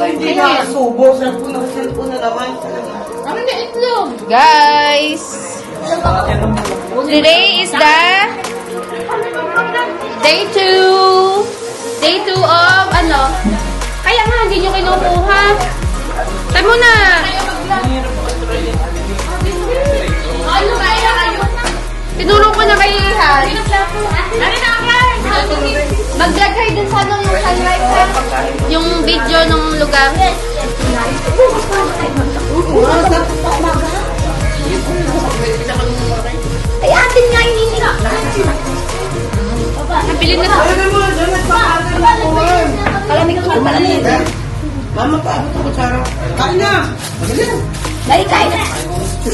Hindi na subo. Cellphone na naman. Ano na itlog? Guys, today is the day 2. Day 2 of ano? Kaya nga, hindi nyo kinukuha. Tayo muna. Ano kaya kayo? Tinuro ko na kay Ihan. Ano na akay? Mag-vlog kayo dun sa ano, yung sunrise ha? Yung video ng lugar. Ay, atin nga ininira. Nabili na. Ayun mo, dyan nagpapatay na kuhan. Palamig ko, palamig. Mama, paabot ang kutsara. Kain na. Magaling na. Dali, kain na.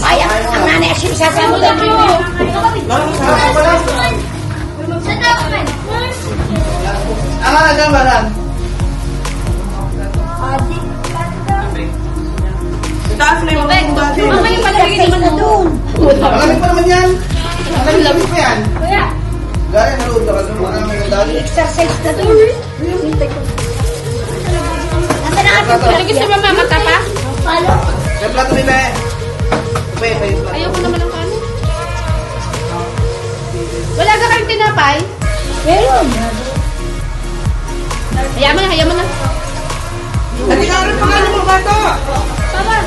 Ay, ang nanay asin sa Ano na po? Mama, sarap ka pala. Ang alagang balang. Itaas na yung mga kong dati. Mama, yung palagay naman mo. Malamig pa naman yan. Malamig pa yan. Kuya, Gaya, naroon ka kasi maraming ang dati. exercise na doon. Nasa na atin? Ano gusto mo mamata pa? Palo? Yung plato ni Be. Be, be, yung plato. Ayoko naman ng kanin. Wala ka kayong tinapay? Meron. Hayaan mo na, hayaan mo na. Hindi ka rin pangalan mo, bata. Tama.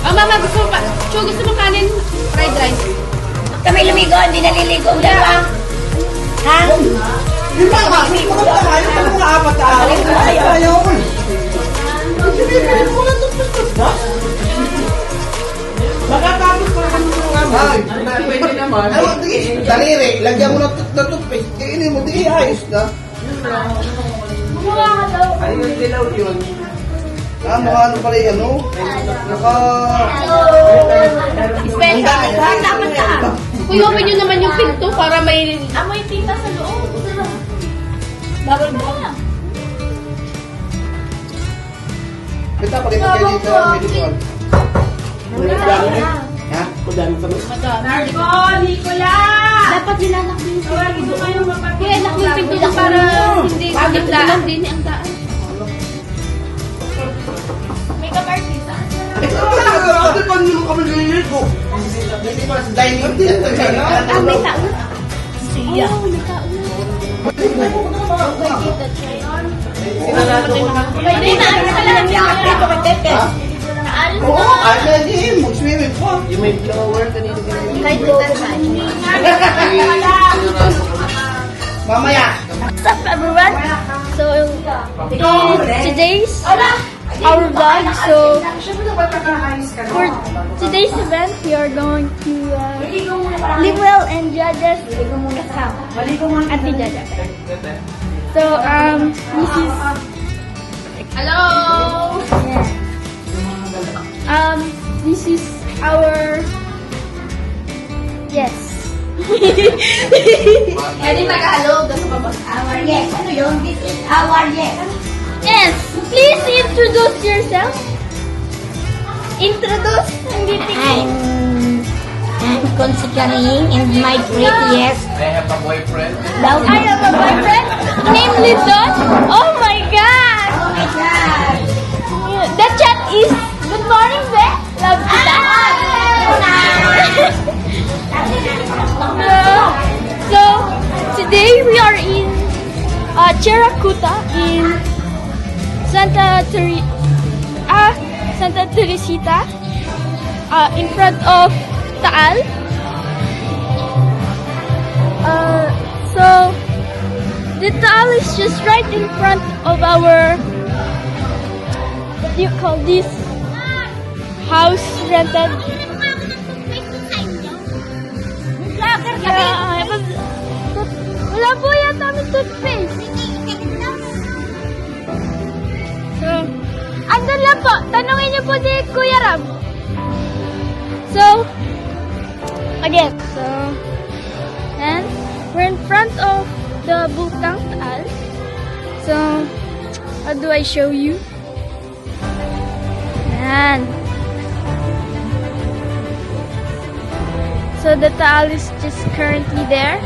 Oh, mama, gusto mo pa? Chu, gusto mo kanin? Fried rice. Kami lumigo, hindi naliligo ang dalawa. Ha? Yung mga kasi, mga tayo, mga mga apat na araw. Ayaw ko. Sinipin mo lang tupos na. Makatapos pa naman ito mga ay. Pwede naman. Ay, daliri, lagyan mo na toothpaste. Kainin mo, di ayos na. Gumawa ka daw. Ayun, dilaw yun. Mukha ano pala yung ano? Special. Dapat ka. Kuya, open nyo naman yung pinto para may... Amoy tita sa loob. Bawal ba? Bita, pakita kayo dito. Medyo ha? Kudami pa ba? Narco, Nicola! Dapat nilalak din yung pinto. Kuya, anak yung pinto para hindi lang din ang daan. Makeup artist. Ate, paano nyo kami nililigo? Hindi pa sa dining. May tao. Siya. Pwede na. Ano lang yan? Dito kay Tete. Oo, ano din. Mag-swimming po. Yung may flower kanina. Kay Tete. Mamaya. What's up, everyone? So, today's our vlog. So, for today's event, we are going to live well and Jaja's kasama. Auntie Jaja. So, this is Hello! this is our yes. Pwede mag-hello doon sa baba. Our yes. Ano yun? This is our yes. Yes, please introduce yourself. Introduce. I'm considering and my prettiest. I have a boyfriend. I have a boyfriend named Lidon. Oh my God! Oh my God. The chat is good morning, Be. Love kita. So today we are in Cherakuta in Santa Teresita in front of Taal. So the Taal is just right in front of our, what do you call this, house rented. Wala po yata may toothpaste. So, andun lang po. Tanungin niyo po si Kuya Ram. So, again. So, and we're in front of the Bukang Taal. So, how do I show you? Yan. So, the Taal is just currently there.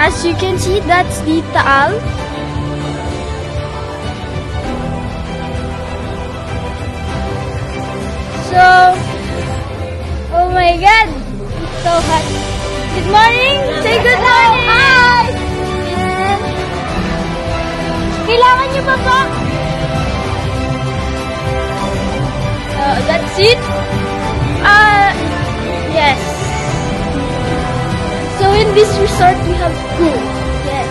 As you can see, that's the Taal. So, oh my God, it's so hot. Good morning. Say good morning. Hi. And, kailangan niyo pa po? That's it. Yes. So in this resort we have pool. Yes.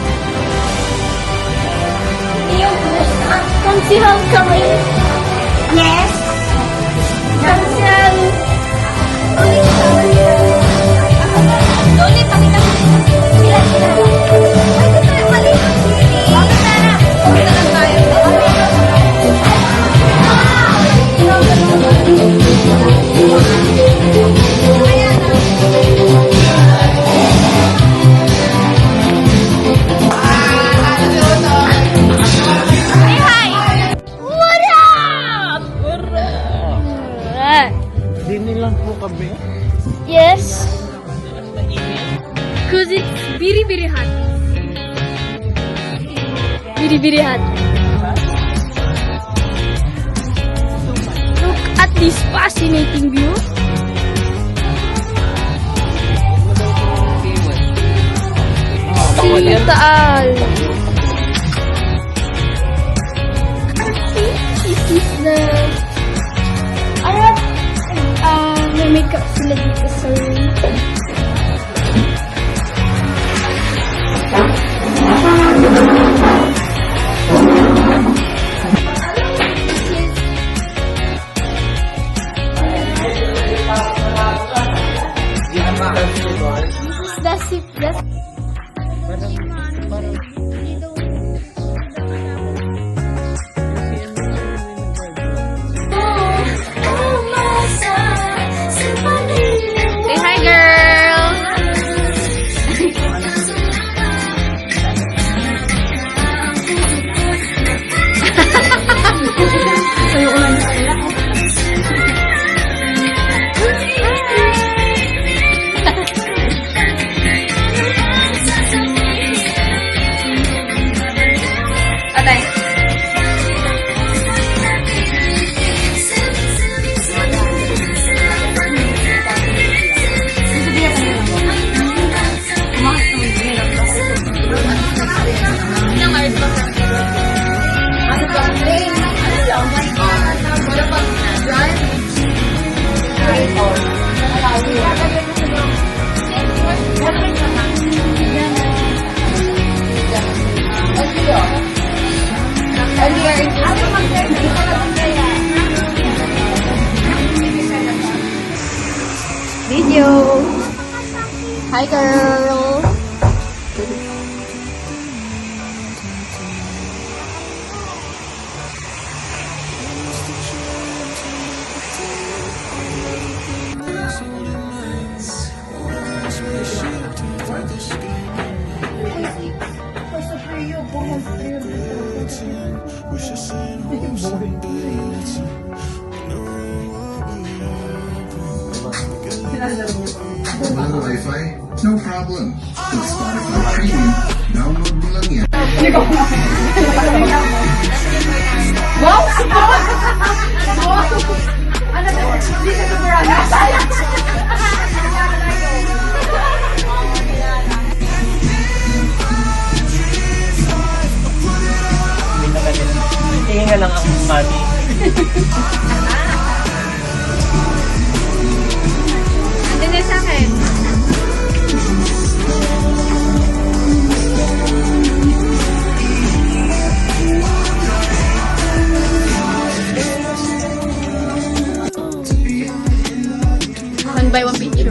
Come see how coming. Yes. Come see how. Ulit, pakita mo. Sila. Ay, ito tayo mali. Bakit na? Okay na lang tayo. Say hi. What up? Alright. Dini lang po kami. Yes. Cause it's very hot. Very hot. Look at this fascinating view. See Taal. This is the... may makeup sila dito sa room. That's it. Say hi, girl. Atay. Video. Hi, girl. Wala Wi-Fi? No problem. With Spotify Premium, download mo lang yan. Tingin lang ang mami. Andun na sa akin. One by one picture.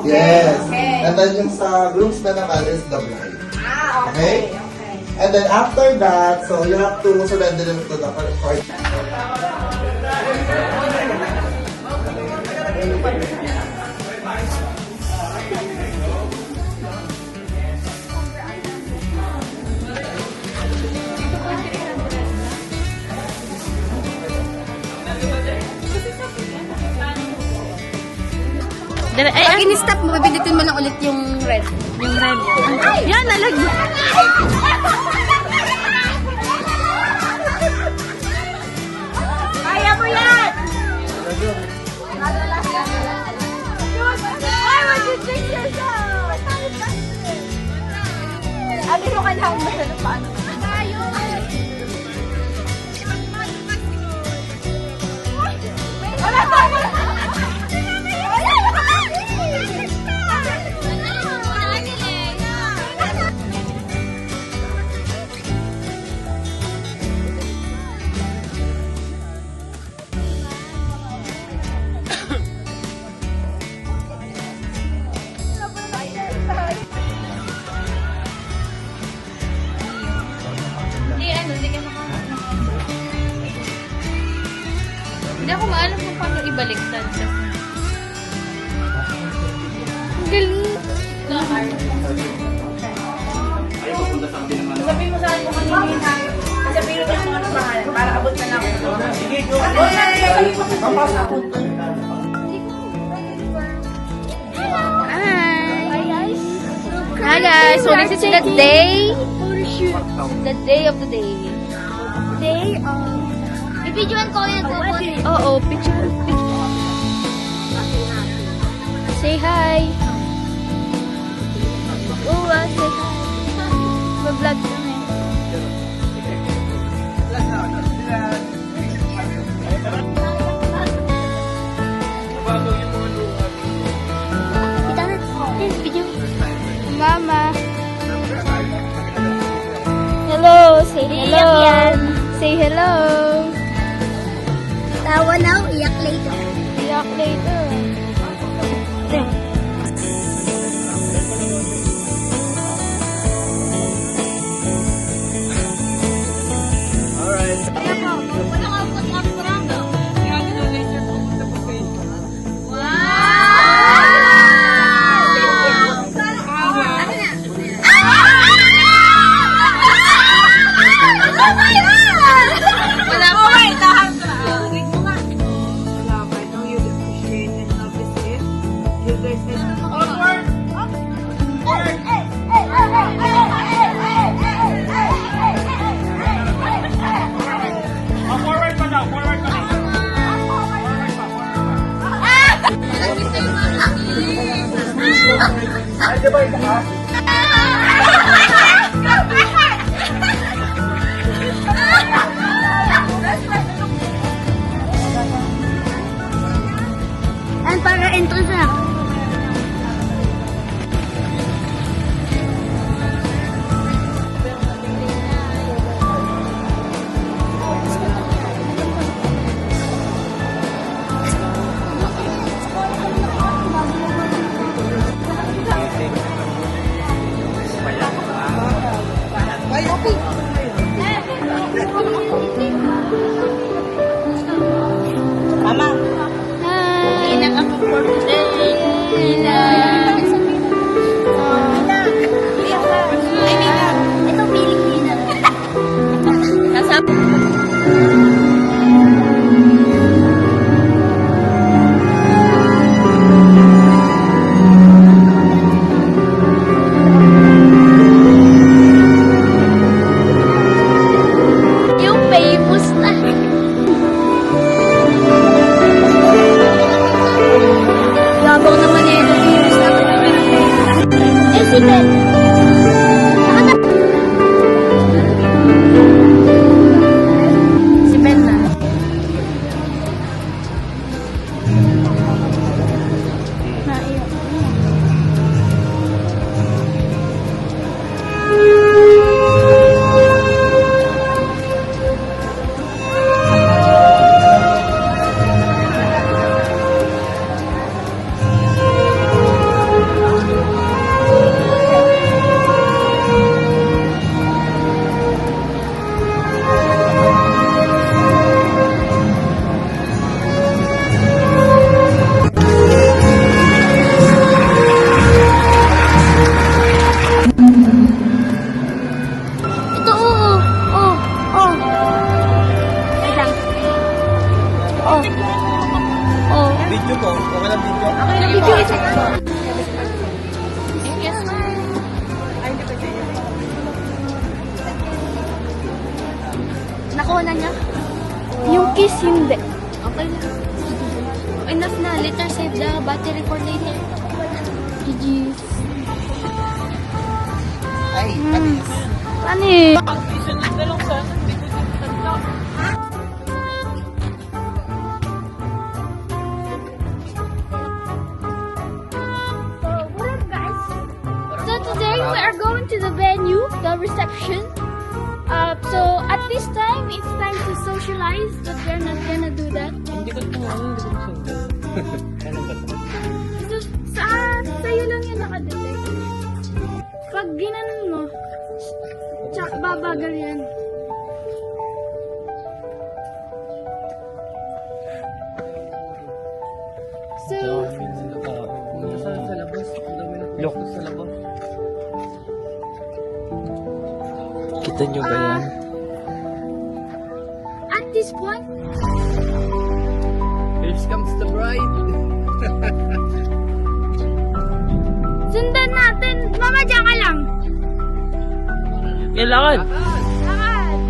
Yes. And then yung sa groomsmen naman is the bride. Okay? And then after that, so you have to surrender them to the court. Pag in-stop mo, bibindutin mo lang ulit yung red. Yung red. Yan, nalagyan. Kaya mo yan! Why would you jinx yourself? Ano yung kailangan mo sa paano? Wala pa! Hindi ako maalam kung paano ibaliktad. Ang galing. Sabihin mo sa akin kung ano yung sabihin mo kung ano pangalan para abot na lang. Hi guys, so this is the day. The day of the day. Day of... I-videoan ko yan po. Oo, picture. Say hi. Oh, say hi. Mag-vlog kami. Kita na. Video. Mama. Hello. Say hello. Say hello. Tawa now, iyak later. Iyak later. I know you appreciate and love this gift. Give this Nakuha na niya? Yung kiss, hindi. Okay na. Enough na. Later save the battery for later. GG's. Ay, Ano eh? So today we are going to the venue, the reception. So at this time, it's time to socialize, but we're not gonna do that. So, sa'yo lang yan nakadetect. Pag ginanon mo, tsak babagal yan. So, Look. Kita nyo ba yan? at this point, Here comes the bride. sundan natin. Mama, dyan ka lang. Kailangan. Lakad.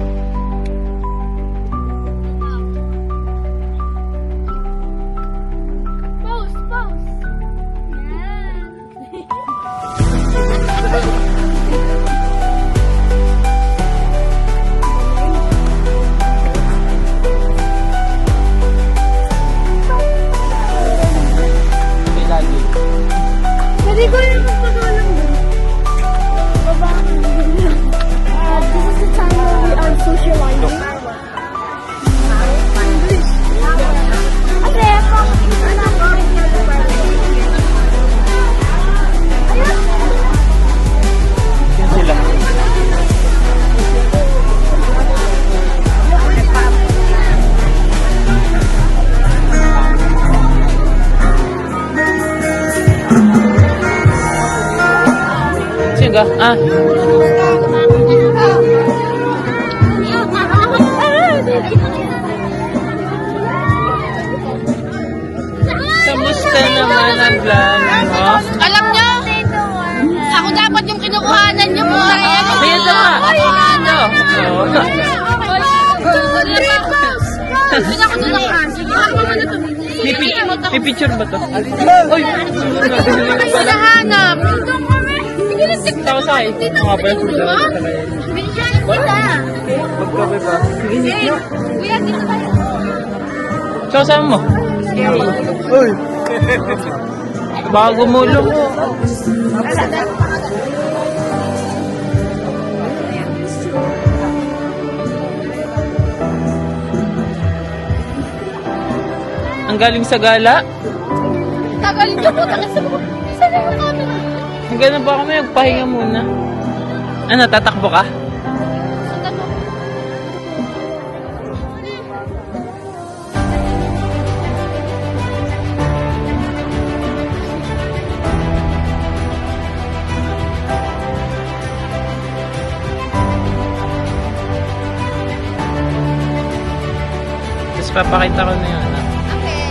Pose, pose. Yan. Pwede ko rin magpagalang dun. Baba ka ng ganyan. This is the time where we are socializing. Ate, pang isa na po. Yan sila. Sino ka? Ah. Kamusta naman ang vlog mo? Alam nyo, ako dapat yung kinukuhanan nyo po. Sige ito nga. Ito. Oo. Doon ako doon ang sige. Ako mo na May picture ba to? Uy! Hinahanap. Tao sa akin. Mga pala kung dalawa talaga yun. Binigyan kita. Magkape ba? Kuya, dito tayo. Tsaka saan mo? Uy! Baka gumulong mo. Ang galing sa gala. Tagalin nyo po. Saan na yung camera? Hanggang na ba kami? Magpahinga muna. Ano, tatakbo ka? Sundan mo. Tapos papakita ko na yun. Ano? Okay.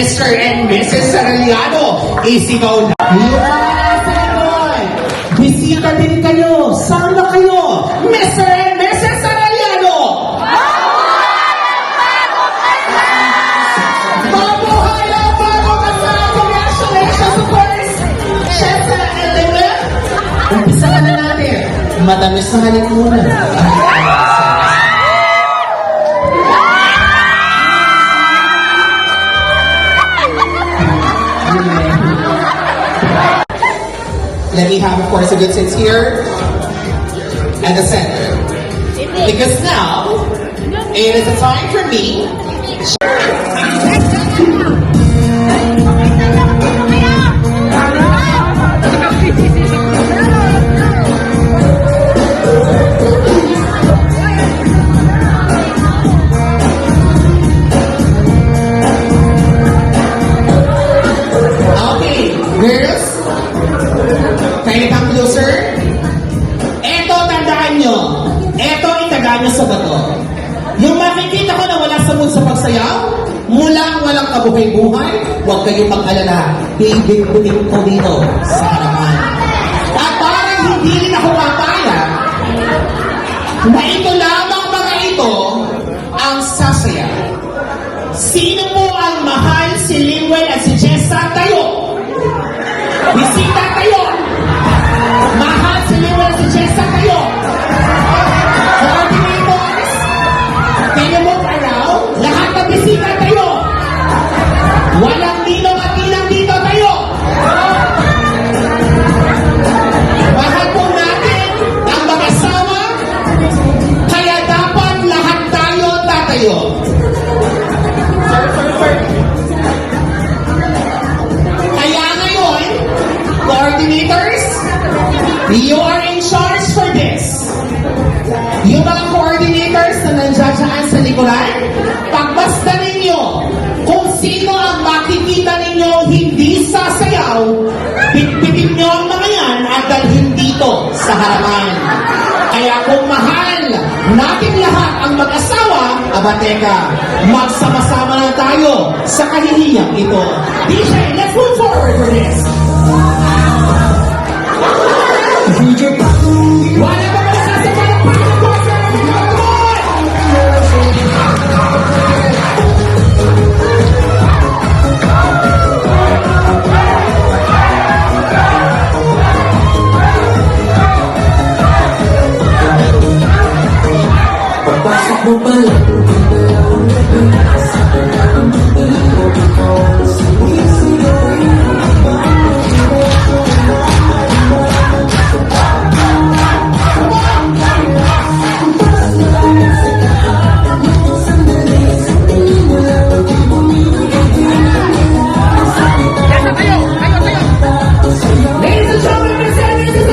Mr. and Mrs. Saraliano, isigaw na. Bisita din kayo. Saan na kayo? Mr. and Mrs. Saraliano! Mabuhay ang bagong kasal! Congratulations, of course! Chesa and Lila! Umpisa na natin. Matamis na halik muna. Let me have, of course, a good sit here at the center. Because now, it is a time for me. Okay, girls. Kindly come closer. Eto, tandaan nyo. Eto, itagaan nyo sa bato. Yung makikita ko na wala sa mood sa pagsayaw, mulang walang kabuhay-buhay, huwag kayong mag-alala. Bibig-big ko dito sa harapan. At parang hindi rin ako papaya na ito lamang mga ito ang sasaya. Sino po ang mahal si Linwell at si Jessa? Tayo! Bisita kayo! Mahal si Linwell at si Jessa kayo! Coordinators, can you move around? Lahat ng bisita tayo! Walang ninong at ninang dito tayo! Mahal po natin ang mag-asawa, kaya dapat lahat tayo tatayo. Kaya ngayon, coordinators, you are in charge for this. Yung mga coordinators na nandiyan sa likuran, pagbasta ninyo kung sino ang makikita ninyo hindi sasayaw, pitpitin nyo ang mga yan at dalhin dito sa harapan. Kaya kung mahal natin lahat ang mag-asawa, abateka, magsama-sama na tayo sa kahihiyang ito. DJ, let's move forward for this. Wala ba mga sasapalang pagkakas? Papasok mo pa lang. Ladies and gentlemen, this is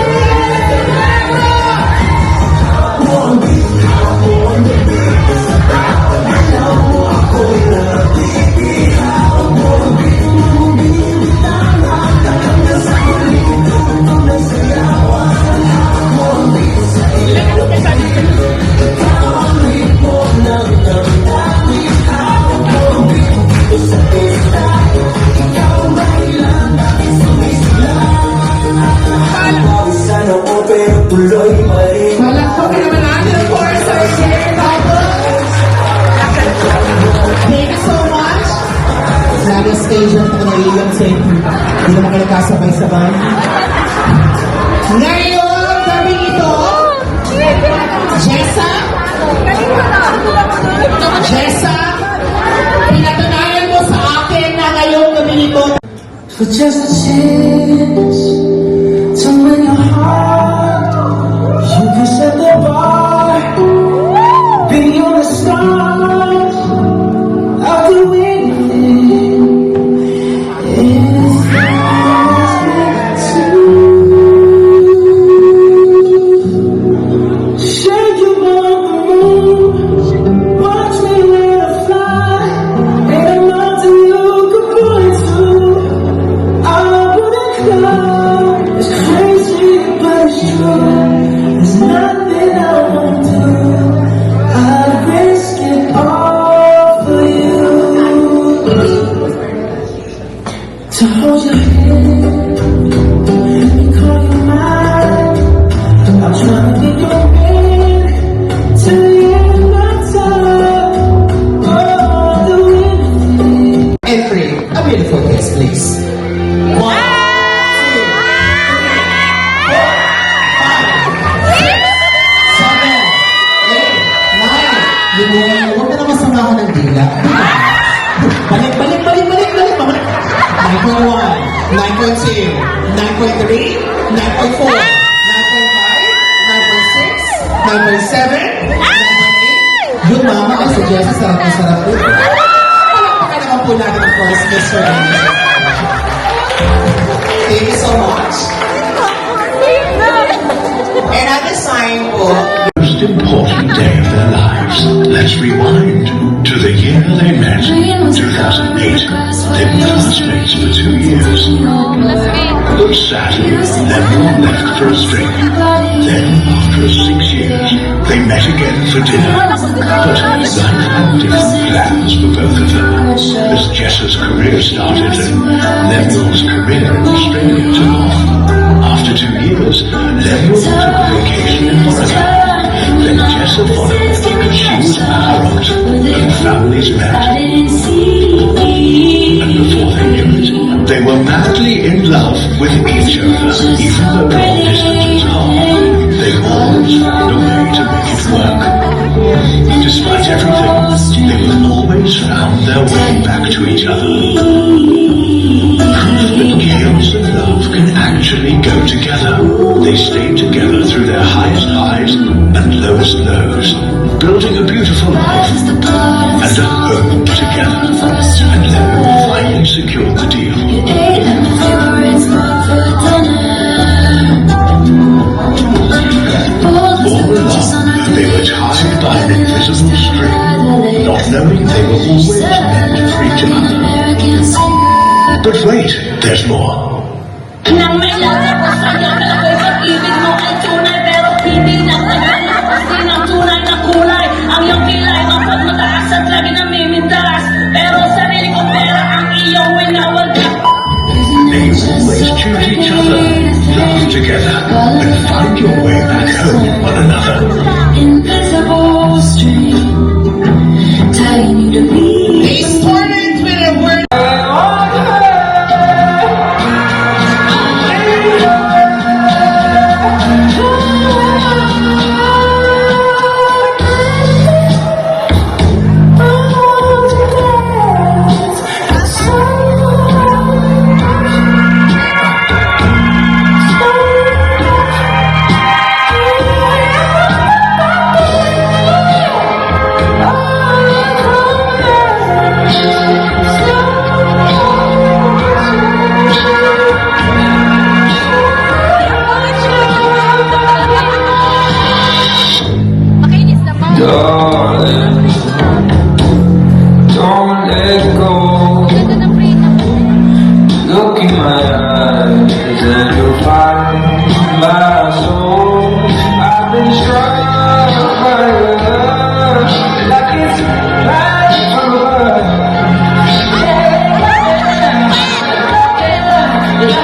Sana ko pero tuloy pa rin. Palakpakan naman natin, of course, our share couples. Thank you so much. Lagi stage at ako naiiyak sa inyo. Hindi naman kayo kasabay-sabay. Ngayon, gabi ito, Jessa, pinatunayan mo sa akin na ngayong gabi ito. For just a chance to win your heart, you can set the bar, be on the stars. I'll do anything. Shake you on the moon, watch me when I fly, and I'm nothing you can point to. I wouldn't cry. It's crazy, but it's true. There's nothing I won't do. I'd risk it please. 1, 2, 3, 4, 5, 6, 7, 8, 9. Huwag ka na masamahan ng dila. Balik. Pabalik. 9.1, 9.2, 9.3, 9.4, 9.5, 9.6, 9.7, 9.8. Yung mama ang suggest sa sarap po. Palakpakan naman po natin, of course, Mr. and Mrs. Thank you so much. And at this time po, Most important day of their lives. Let's rewind to the year they met, 2008. They were classmates for 2 years. But sadly, Lemuel left for Australia. Then, after 6 years, they met again for dinner. But life had different plans for both of them. As Jessa's career started and Lemuel's career in Australia took off. After 2 years, Lemuel took a vacation in Monaco. Then Jessa followed because she was Arab and families met. And before they knew it, they were madly in love with each other, even though long distance apart. They always found a way to make it work. Despite everything, they have always found their way back to each other. Proof that chaos and love can actually go together. They stayed together through their highest highs and lowest lows, building a beautiful life and a home together. And Lemuel finally secured the deal. All along, they were tied by an invisible string, not knowing they were always meant for each other. But wait, there's more. Nang mailala ko sa'yo na ako'y pag-ibig mo ay tunay pero hindi lang tagal. Kasi ng tunay na kulay ang iyong kilay mapag mataas at lagi namimintas. Pero sarili kong pera ang iyong winawagan. They always choose each other, laugh together, and find your way back home with one another. Invisible string tying you to me. they started with a word. Darling, don't let go. Look in my eyes and you'll find my soul. I've been struck by your love like it's right from above. When I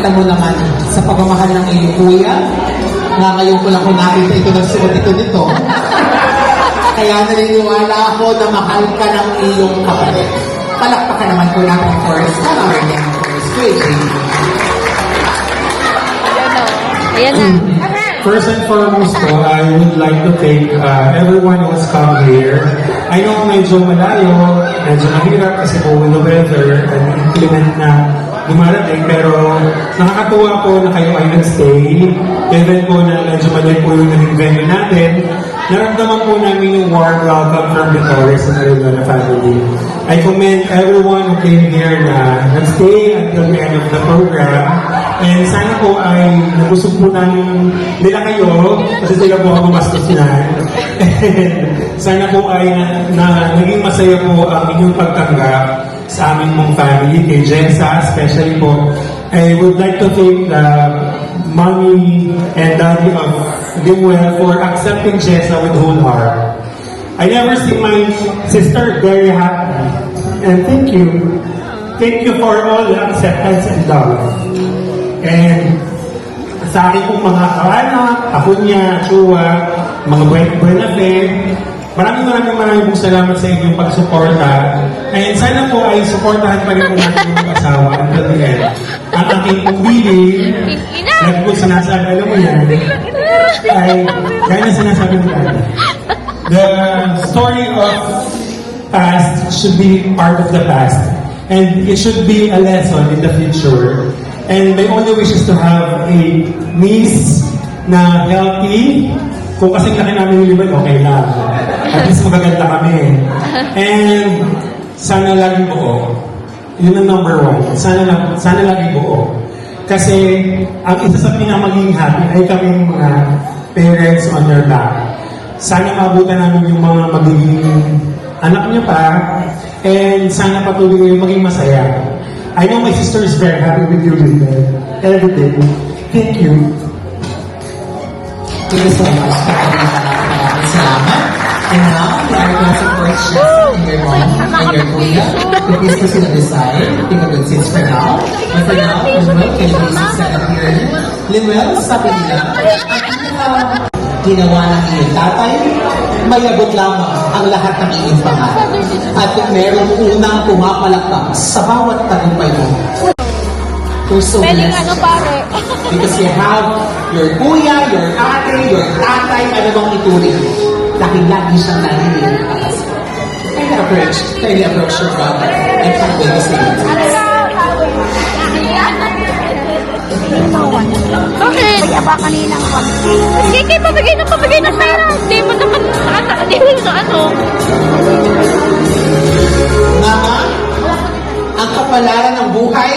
Kita mo naman sa pagmamahal ng iyong kuya, na ngayon ko lang kung nakita ito ng suot ito nito. Kaya naniniwala ako na mahal ka ng iyong kapatid. Palakpakan naman po natin first. Great. Ayan na. First and foremost po, I would like to thank everyone who has come here. I know medyo malayo, medyo mahirap kasi po with the weather and inclement na dumarating, pero nakakatuwa po na kayo ay nag-stay. Even po na medyo maliit po yung naging venue natin, naramdaman po namin yung warm welcome from the Torres and Arellano family. I commend everyone who came here na nag-stay until the end of the program. And sana po ay nabusog po namin nila kayo kasi sila po ang gumastos na. And sana po ay naging masaya po ang inyong pagtanggap sa aming mong family, kay Jensa especially po. I would like to thank the mommy and daddy of Limuel for accepting Jensa with whole heart. I never see my sister very happy. And thank you. Thank you for all the acceptance and love. And sa akin pong mga kaanak, ako niya, Chua, mga buena fe, maraming pong salamat sa inyong pagsuporta. And sana po ay suportahan pa rin po natin yung asawa until the end. Ang aking pong bili, lagi po sinasabi, alam mo yan, ay, kaya na sinasabi nila. The story of past should be part of the past. And it should be a lesson in the future. And my only wish is to have a niece na healthy. Kung kasing laki namin yung liban, okay lang. At least magaganda kami. And sana lagi buo. Yun ang number one. Sana lagi buo. Kasi ang isa sa pinamaging happy ay kaming mga parents on your back. Sana mabutan namin yung mga magiging anak niya pa. And sana patuloy kayong maging masaya. I know my sister is very happy with you, River. Everything. Thank you. Thank you so much. Maraming salamat. And now, we are going to support Shasta and your mom and your kuya. Please proceed on this side. Take a good seats for now. And for now, Limuel, can you please set up here? Limuel, sabi nila, ang ginawa ng iyong tatay, mayabot lamang ang lahat ng iyong pangalan. At merong unang pumapalakpak sa bawat tagumpay mo. You're so blessed. Pare. Because you have your kuya, your ate, your tatay, ano bang ituring. Dahil lagi siyang narinig. Kindly approach your brother and convey the same. Bakit? Kaya ba kanina ko? Sige, pabigay ng pera. Hindi mo naman ano. Mama, ang kapalaran ng buhay,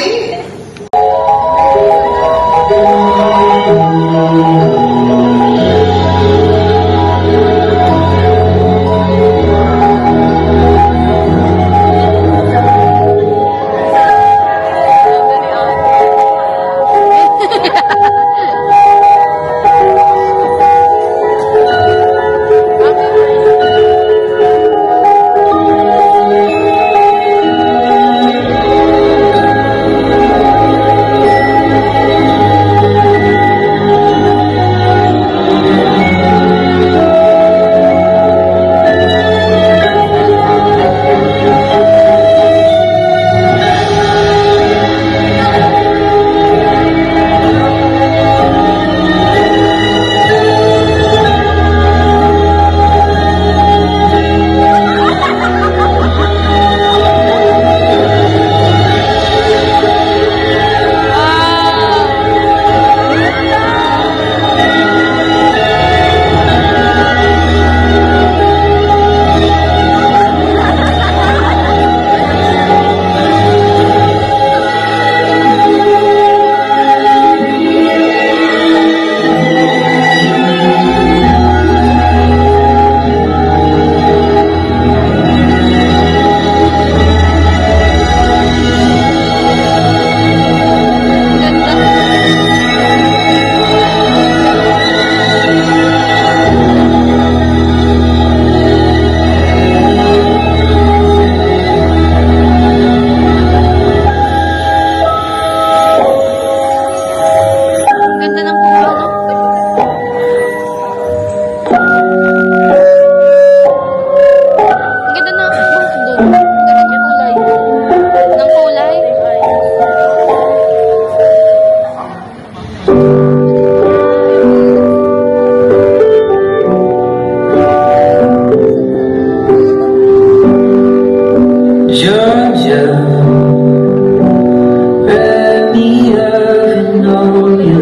Let me love and know you.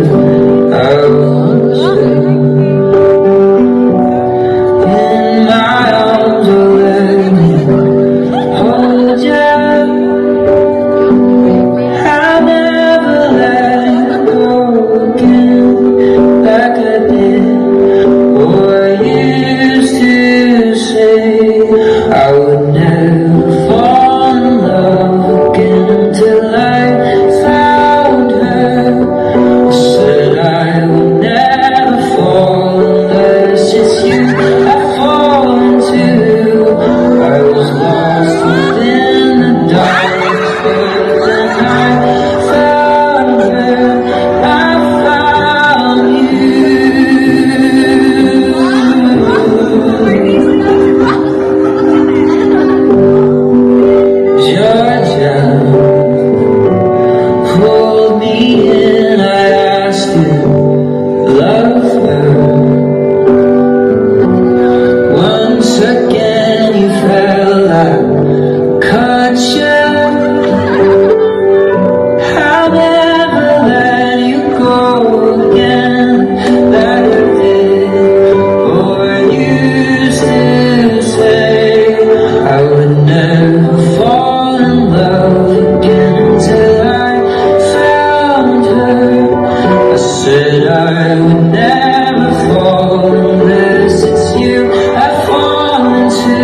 I want you in my arms. Oh, let me hold you. I'll never let you go again like I did. Oh, I used to say I would never fall in love again until I found her. I said I would never fall unless it's you I fall into. I was lost within the dark, but then I found her. I found you. Georgia, hold me in, I ask you, love her. Once again you felt I caught you. I'll never let you go again like I did. Oh, I used to say I would never fall in love again until I found her. I said I would never fall unless it's you I fall into.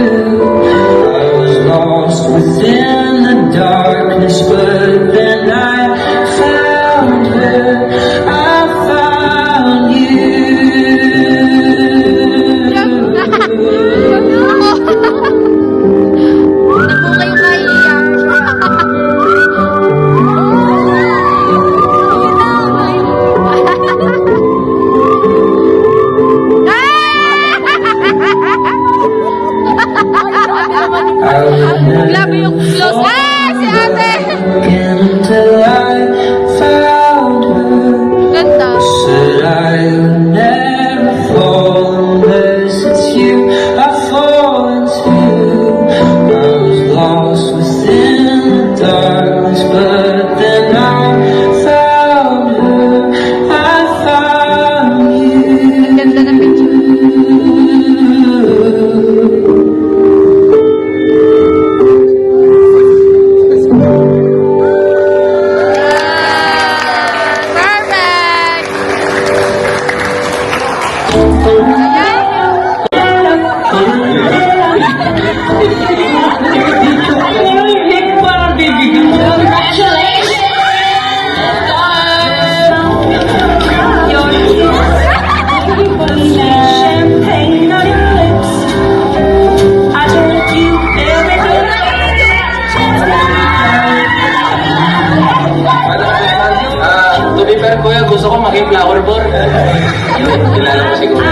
I was lost within the darkness, but then I found her. I found you. Naku kayo kaiyak. I would never Grabe yung close. Ah! Si ate! again until I found her. Ganda. Said I would never fall unless it's you I fall into. I was lost within the darkness, but then I found her. I found you. Ganda ng picture. Perfect! Parang bibigyan mo. Congratulations! Champagne on your lips. I told you everything. To be fair, kuya, gusto ko maging flower boy. Kilala mo siguro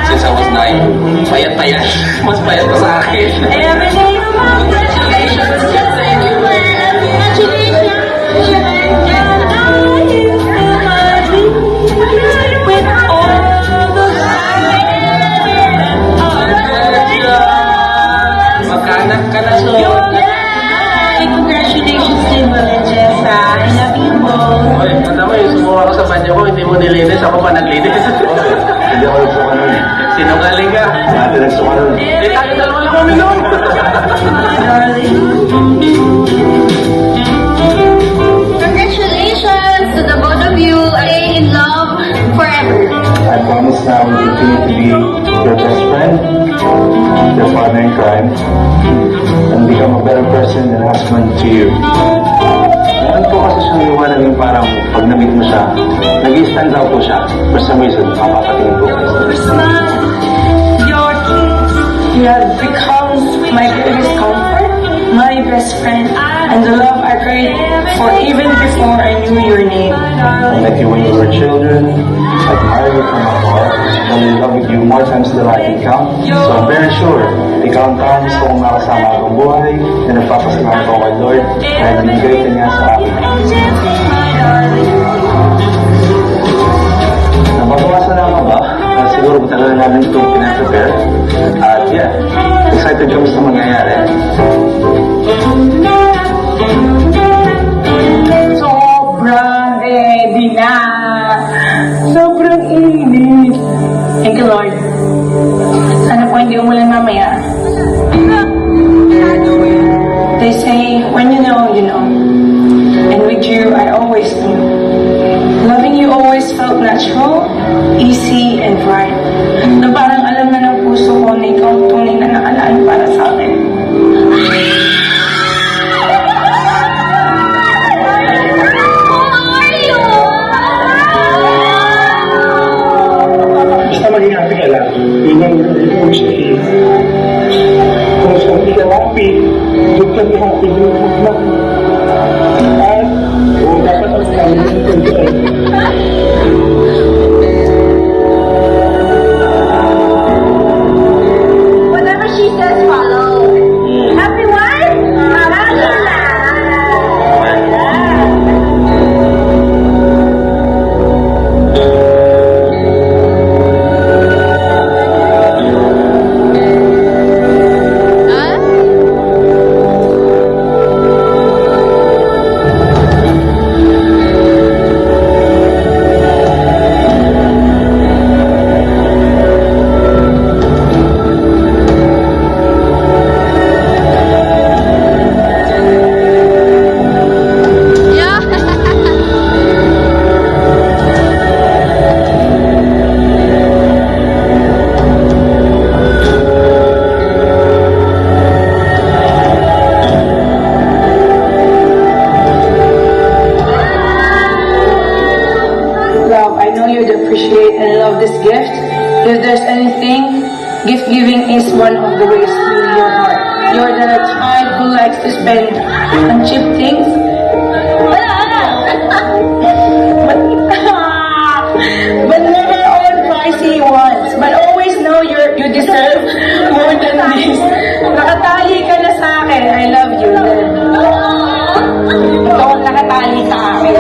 since I was 9. Payat-payat. Mas payat pa sa akin. Every day, congratulations. Just say you were. Congratulations. And now you fill my dreams with all the Magkanak ka na so. Congratulations to Jessa. I love you both. Oy, ano mo, sumuha ko sa banyo ko, hindi mo nilinis, ako pa naglinis. Hindi ako nagsuka nun. Sinungaling ka. Ate nagsuka nun. Eh, tayo dalawa lang uminom. Congratulations to the both of you. Stay in love forever. I promise now I will continue to be your best friend, your partner in crime, and become a better person and husband to you. Meron po kasi siyang liwanag yung parang pag na-meet mo siya, nag-stand out po siya. For some reason, mapapatingin po kayo. Your smile, your kiss, you have become my greatest comfort, my best friend, and the love I prayed for even before I knew your name. I met you when you were children. I admire you from afar. I'm in love with you more times than I can count. So I'm very sure, ikaw ang taong gusto kong makasama akong buhay na nagpapasalamat ko kay Lord dahil binigay ka niya sa akin. Nababawasan na ba? Siguro matagal na namin itong pinaprepare. At yeah, excited kami sa mangyayari. hindi umulan mamaya. They say, when you know, you know. And with you, I always knew. Loving you always felt natural, easy, and right. Na parang alam na ng puso ko na ikaw ang tunay na nakalaan para sa akin. Basta maging happy ka lang. Yun ang ibig sabihin. Kung saan hindi ka happy, doon ka di happy, doon ka lang. At, dapat ang kami ng Whatever she says, follow. Happy wife? Happy Love, I know you'd appreciate and love this gift. If there's anything, gift giving is one of the ways to win your heart. You're the type who likes to spend on cheap things. But never on pricey ones. But always know you deserve more than this. Nakatali ka na sa akin. I love you. Ikaw ang nakatali sa akin.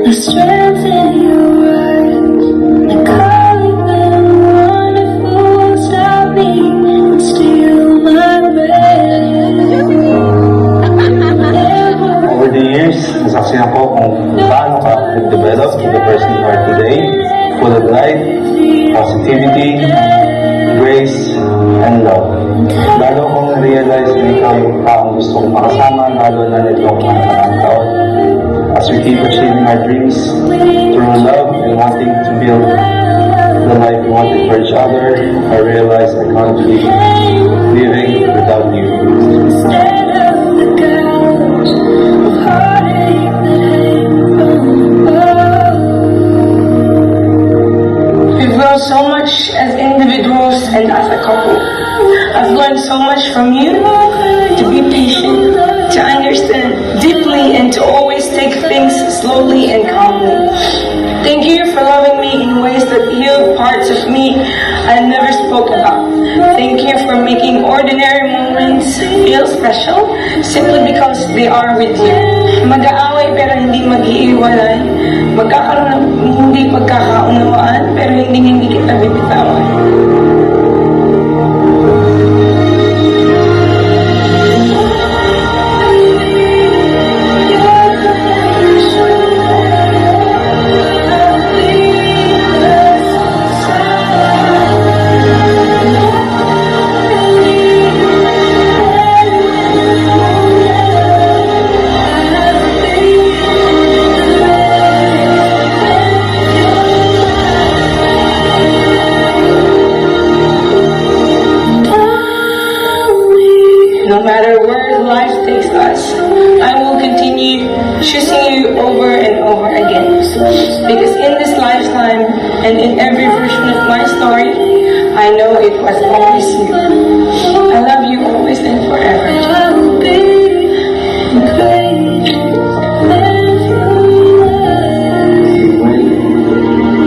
The strength in your eyes, the calling them wonderful, stop me and steal my breath. Over the years, nasaksihan ko kung paano ka nag-develop to the person you are today, full of light, positivity, grace, and love. Lalo kong na-realize na ikaw yung taong gusto kong makasama, lalo na nito ang mga nakaraang taon. As we keep achieving our dreams through love and wanting to build the life we wanted for each other, I realize I can't be living without you. Instead of the couch of heartache that hangs from above. We've grown so much as individuals and as a couple. I've learned so much from you to be patient, to understand deeply, and to always take things slowly and calmly. Thank you for loving me in ways that heal parts of me I never spoke about. Thank you for making ordinary moments feel special simply because they are with you. Mag-aaway pero hindi mag-iiwalay. Magkakaroon ng hindi pagkakaunawaan pero hindi kita bibitawan. No matter where life takes us, I will continue choosing you over and over again. Because in this lifetime and in every version of my story, I know it was always you. I love you always and forever.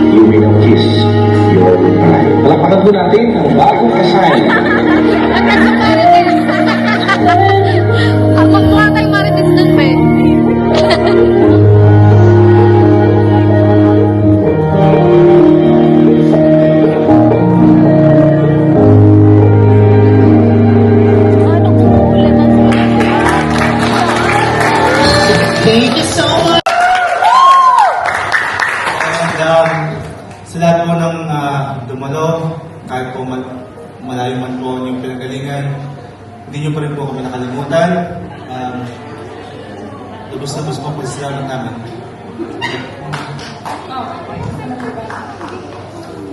You may not kiss your goodbye. Palakpakan po natin ang bagong kasal. Ang magkuha tayo marites dun, pe. Thank you so much! And sa lahat po ng mang dumalo, kahit po malayo man po yung pinagalingan, hindi niyo pa rin po kami nakalimutan. Lubos na po pasalamat namin.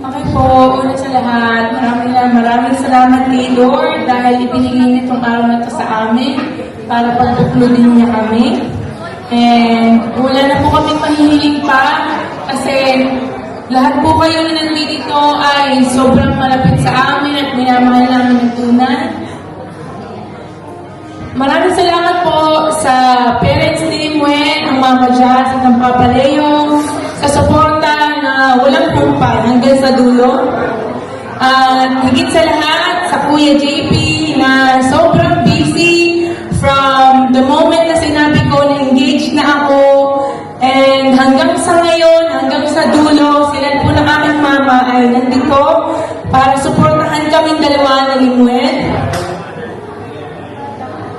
Okay po, una sa lahat, maraming salamat kay Lord dahil ibinigay niya itong araw na ito sa amin para pagtuklodin niya kami. And wala na po kaming mahihiling pa kasi lahat po kayo na nandito ay sobrang malapit sa amin at minamahal namin ng tunay. Maraming salamat po sa parents ni Mwen, ang Mama Jazz at ang Papa Leo sa suporta na walang pumpay hanggang sa dulo. At higit sa lahat, sa Kuya JP na sobrang busy from the moment na sinabi ko na engaged na ako and hanggang sa ngayon, hanggang sa dulo, sila po ng aking mama ay nandito para suportahan kaming dalawa ni Mwen.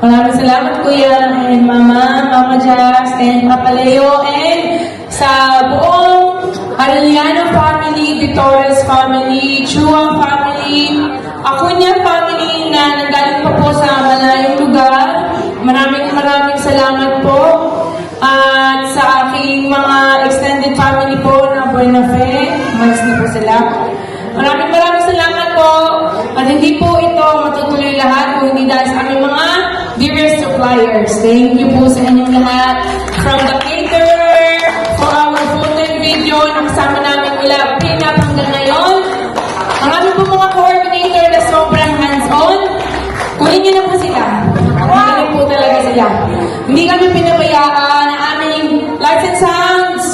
Maraming salamat Kuya and Mama Jazz and Papa Leo and sa buong Arellano family, Vitores family, Chua family, Acuña family na nanggaling pa po sa malayong lugar. Maraming salamat po. At sa aking mga extended family po na Buena Fe, malis na po sila. Maraming salamat po. At hindi po ito matutuloy lahat kung hindi dahil sa aming mga dearest suppliers. Thank you po sa inyong lahat. From the caterer, for our photo and video na kasama namin mula pre-nap hanggang ngayon. Ang aming po mga coordinator na sobrang hands-on. Kunin niyo na po sila. Magaling po talaga sila. Hindi kami pinabayaan ang aming lights and sounds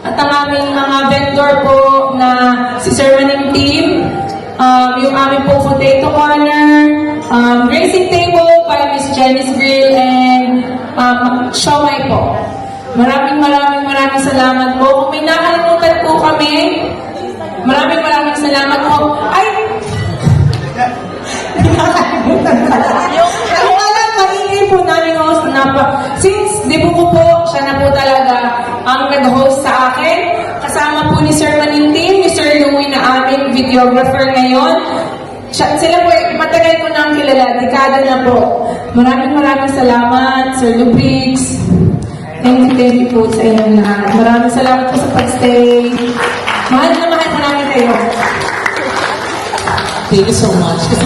at ang aming mga vendor po na si Sir Maning Team. Yung aming po potato corner, racing table by Miss Jenny's Grill and siomai po. Maraming salamat po. Kung may nakalimutan po kami, maraming salamat po. Ay! Nakalimutan pala. Kung alam, maingay po namin host na pa. Since debuko po, siya na po talaga ang nag-host sa akin. Kasama po ni Sir Manintin, ni Sir Louie na aming videographer ngayon. Sila po, matagal ko nang kilala, dekada na po. Maraming salamat, Sir Lubrix. Thank you po sa inyong lahat. Maraming salamat po sa pag-stay. Mahal na mahal namin kayo. Thank you so much. Kasi